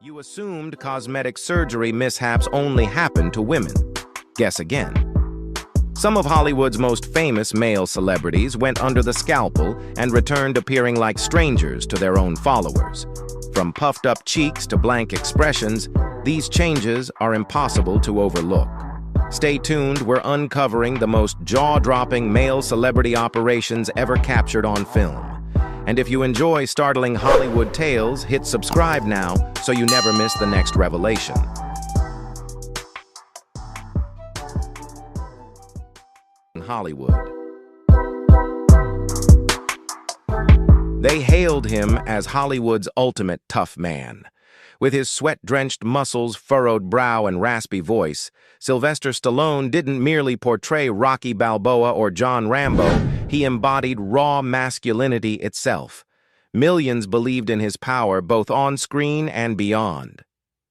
You assumed cosmetic surgery mishaps only happened to women. Guess again. Some of Hollywood's most famous male celebrities went under the scalpel and returned appearing like strangers to their own followers. From puffed-up cheeks to blank expressions, these changes are impossible to overlook. Stay tuned, we're uncovering the most jaw-dropping male celebrity operations ever captured on film. And if you enjoy startling Hollywood tales, hit subscribe now so you never miss the next revelation. Hollywood. They hailed him as Hollywood's ultimate tough man. With his sweat-drenched muscles, furrowed brow, and raspy voice, Sylvester Stallone didn't merely portray Rocky Balboa or John Rambo, he embodied raw masculinity itself. Millions believed in his power both on screen and beyond.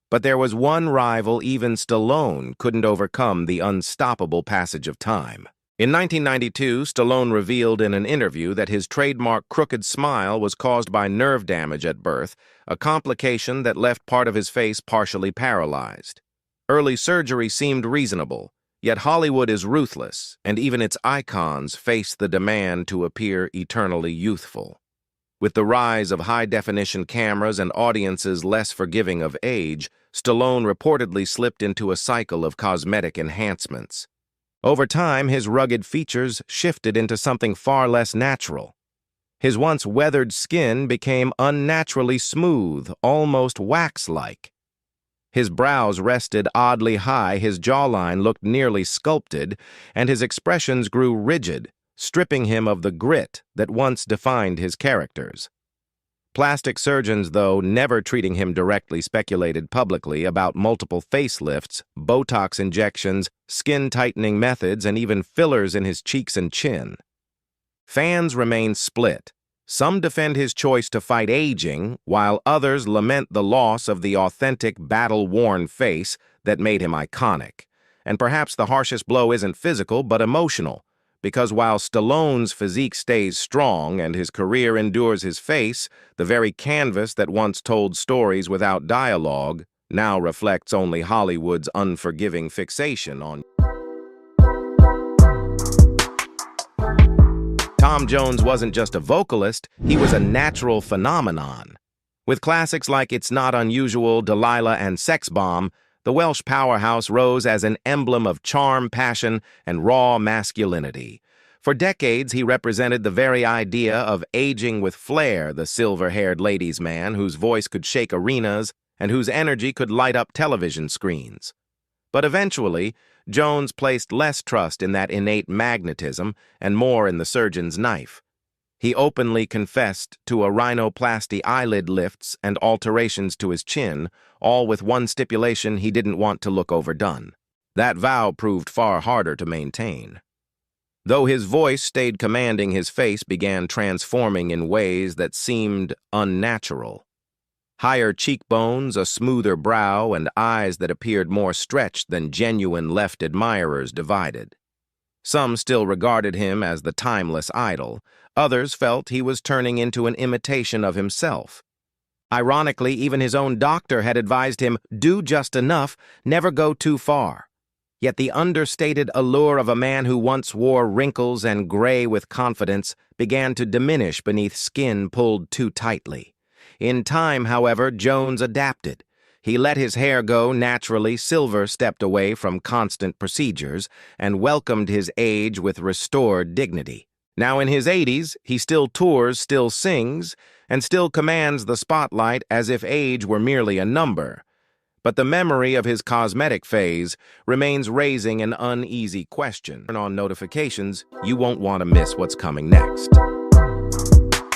But there was one rival even Stallone couldn't overcome: the unstoppable passage of time. In 1992, Stallone revealed in an interview that his trademark crooked smile was caused by nerve damage at birth, a complication that left part of his face partially paralyzed. Early surgery seemed reasonable, yet Hollywood is ruthless, and even its icons face the demand to appear eternally youthful. With the rise of high-definition cameras and audiences less forgiving of age, Stallone reportedly slipped into a cycle of cosmetic enhancements. Over time, his rugged features shifted into something far less natural. His once weathered skin became unnaturally smooth, almost wax-like. His brows rested oddly high, his jawline looked nearly sculpted, and his expressions grew rigid, stripping him of the grit that once defined his characters. Plastic surgeons, though never treating him directly, speculated publicly about multiple facelifts, Botox injections, skin-tightening methods, and even fillers in his cheeks and chin. Fans remain split. Some defend his choice to fight aging, while others lament the loss of the authentic, battle-worn face that made him iconic. And perhaps the harshest blow isn't physical, but emotional, because while Stallone's physique stays strong and his career endures his face, the very canvas that once told stories without dialogue now reflects only Hollywood's unforgiving fixation on. Tom Jones wasn't just a vocalist, he was a natural phenomenon. With classics like It's Not Unusual, Delilah, and Sex Bomb, the Welsh powerhouse rose as an emblem of charm, passion, and raw masculinity. For decades, he represented the very idea of aging with flair, the silver-haired ladies' man whose voice could shake arenas and whose energy could light up television screens. But eventually, Jones placed less trust in that innate magnetism and more in the surgeon's knife. He openly confessed to a rhinoplasty, eyelid lifts, and alterations to his chin, all with one stipulation: he didn't want to look overdone. That vow proved far harder to maintain. Though his voice stayed commanding, his face began transforming in ways that seemed unnatural. Higher cheekbones, a smoother brow, and eyes that appeared more stretched than genuine left admirers divided. Some still regarded him as the timeless idol. Others felt he was turning into an imitation of himself. Ironically, even his own doctor had advised him, do just enough, never go too far. Yet the understated allure of a man who once wore wrinkles and gray with confidence began to diminish beneath skin pulled too tightly. In time, however, Jones adapted. He let his hair go naturally, Silver stepped away from constant procedures, and welcomed his age with restored dignity. Now in his 80s, he still tours, still sings, and still commands the spotlight as if age were merely a number. But the memory of his cosmetic phase remains raising an uneasy question. Turn on notifications, you won't want to miss what's coming next.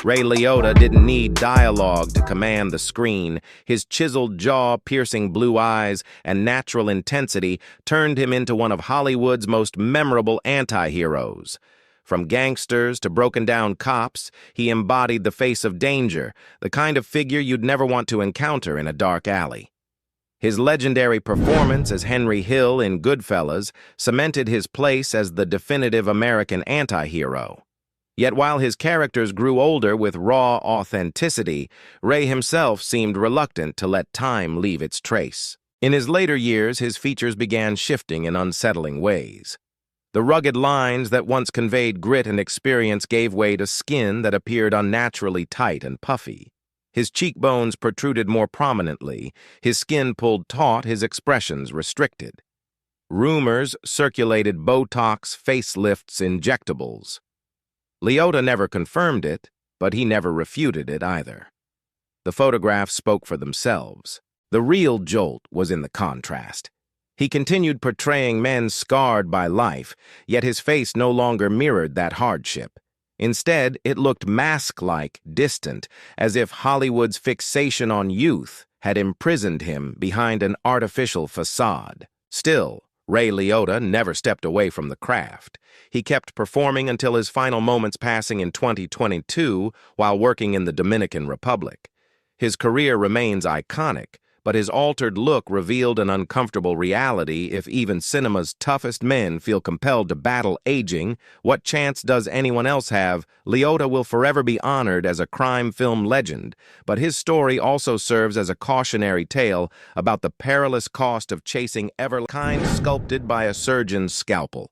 Ray Liotta didn't need dialogue to command the screen. His chiseled jaw, piercing blue eyes, and natural intensity turned him into one of Hollywood's most memorable anti-heroes. From gangsters to broken-down cops, he embodied the face of danger, the kind of figure you'd never want to encounter in a dark alley. His legendary performance as Henry Hill in Goodfellas cemented his place as the definitive American anti-hero. Yet while his characters grew older with raw authenticity, Ray himself seemed reluctant to let time leave its trace. In his later years, his features began shifting in unsettling ways. The rugged lines that once conveyed grit and experience gave way to skin that appeared unnaturally tight and puffy. His cheekbones protruded more prominently, his skin pulled taut, his expressions restricted. Rumors circulated Botox, facelifts, injectables. Liotta never confirmed it, but he never refuted it either. The photographs spoke for themselves. The real jolt was in the contrast. He continued portraying men scarred by life, yet his face no longer mirrored that hardship. Instead, it looked mask-like, distant, as if Hollywood's fixation on youth had imprisoned him behind an artificial facade. Still, Ray Liotta never stepped away from the craft. He kept performing until his final moments, passing in 2022 while working in the Dominican Republic. His career remains iconic, but his altered look revealed an uncomfortable reality. If even cinema's toughest men feel compelled to battle aging, what chance does anyone else have? Liotta will forever be honored as a crime film legend, but his story also serves as a cautionary tale about the perilous cost of chasing kind sculpted by a surgeon's scalpel.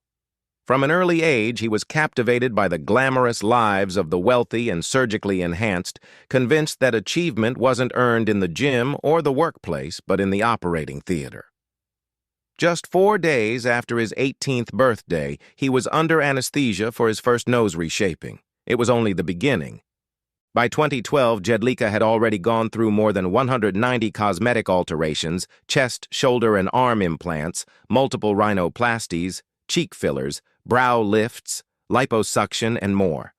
From an early age, he was captivated by the glamorous lives of the wealthy and surgically enhanced, convinced that achievement wasn't earned in the gym or the workplace, but in the operating theater. Just 4 days after his 18th birthday, he was under anesthesia for his first nose reshaping. It was only the beginning. By 2012, Jedlicka had already gone through more than 190 cosmetic alterations, chest, shoulder, and arm implants, multiple rhinoplasties, cheek fillers, brow lifts, liposuction, and more.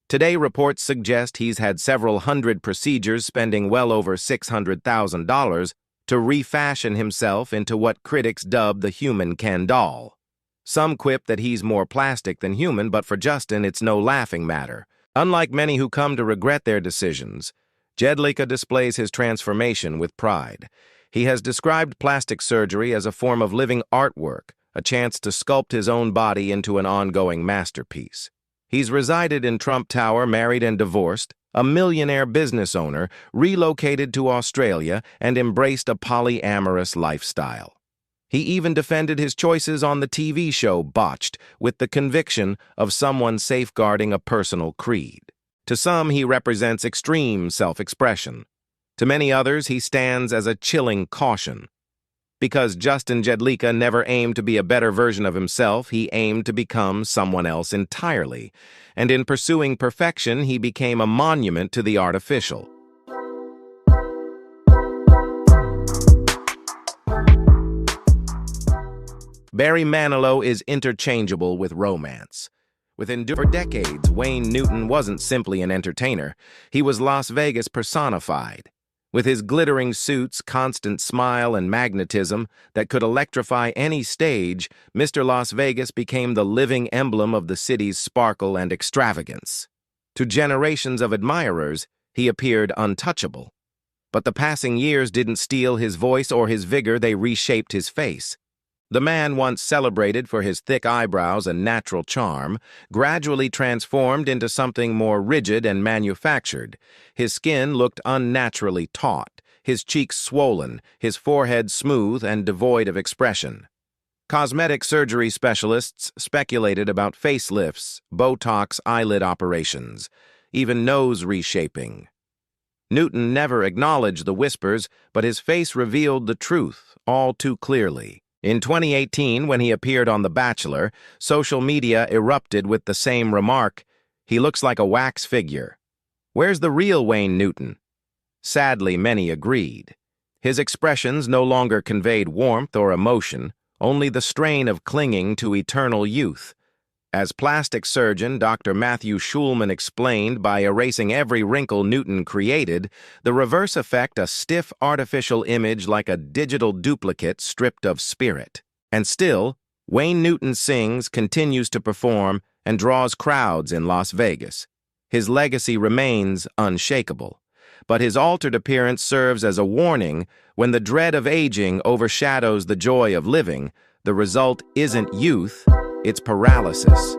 Today, reports suggest he's had several hundred procedures, spending well over $600,000 to refashion himself into what critics dub the human Ken doll. Some quip that he's more plastic than human, but for Justin, it's no laughing matter. Unlike many who come to regret their decisions, Jedlicka displays his transformation with pride. He has described plastic surgery as a form of living artwork, a chance to sculpt his own body into an ongoing masterpiece. He's resided in Trump Tower, married and divorced, a millionaire business owner, relocated to Australia, and embraced a polyamorous lifestyle. He even defended his choices on the TV show Botched with the conviction of someone safeguarding a personal creed. To some, he represents extreme self-expression. To many others, he stands as a chilling caution. Because Justin Jedlicka never aimed to be a better version of himself, he aimed to become someone else entirely. And in pursuing perfection, he became a monument to the artificial. Barry Manilow is interchangeable with romance. For decades, Wayne Newton wasn't simply an entertainer. He was Las Vegas personified. With his glittering suits, constant smile, and magnetism that could electrify any stage, Mr. Las Vegas became the living emblem of the city's sparkle and extravagance. To generations of admirers, he appeared untouchable. But the passing years didn't steal his voice or his vigor, they reshaped his face. The man, once celebrated for his thick eyebrows and natural charm, gradually transformed into something more rigid and manufactured. His skin looked unnaturally taut, his cheeks swollen, his forehead smooth and devoid of expression. Cosmetic surgery specialists speculated about facelifts, Botox eyelid operations, even nose reshaping. Newton never acknowledged the whispers, but his face revealed the truth all too clearly. In 2018, when he appeared on The Bachelor, social media erupted with the same remark, "He looks like a wax figure." Where's the real Wayne Newton? Sadly, many agreed. His expressions no longer conveyed warmth or emotion, only the strain of clinging to eternal youth. As plastic surgeon Dr. Matthew Schulman explained, by erasing every wrinkle Newton created, the reverse effect a stiff artificial image like a digital duplicate stripped of spirit. And still, Wayne Newton sings, continues to perform, and draws crowds in Las Vegas. His legacy remains unshakable. But his altered appearance serves as a warning: when the dread of aging overshadows the joy of living, the result isn't youth, it's paralysis.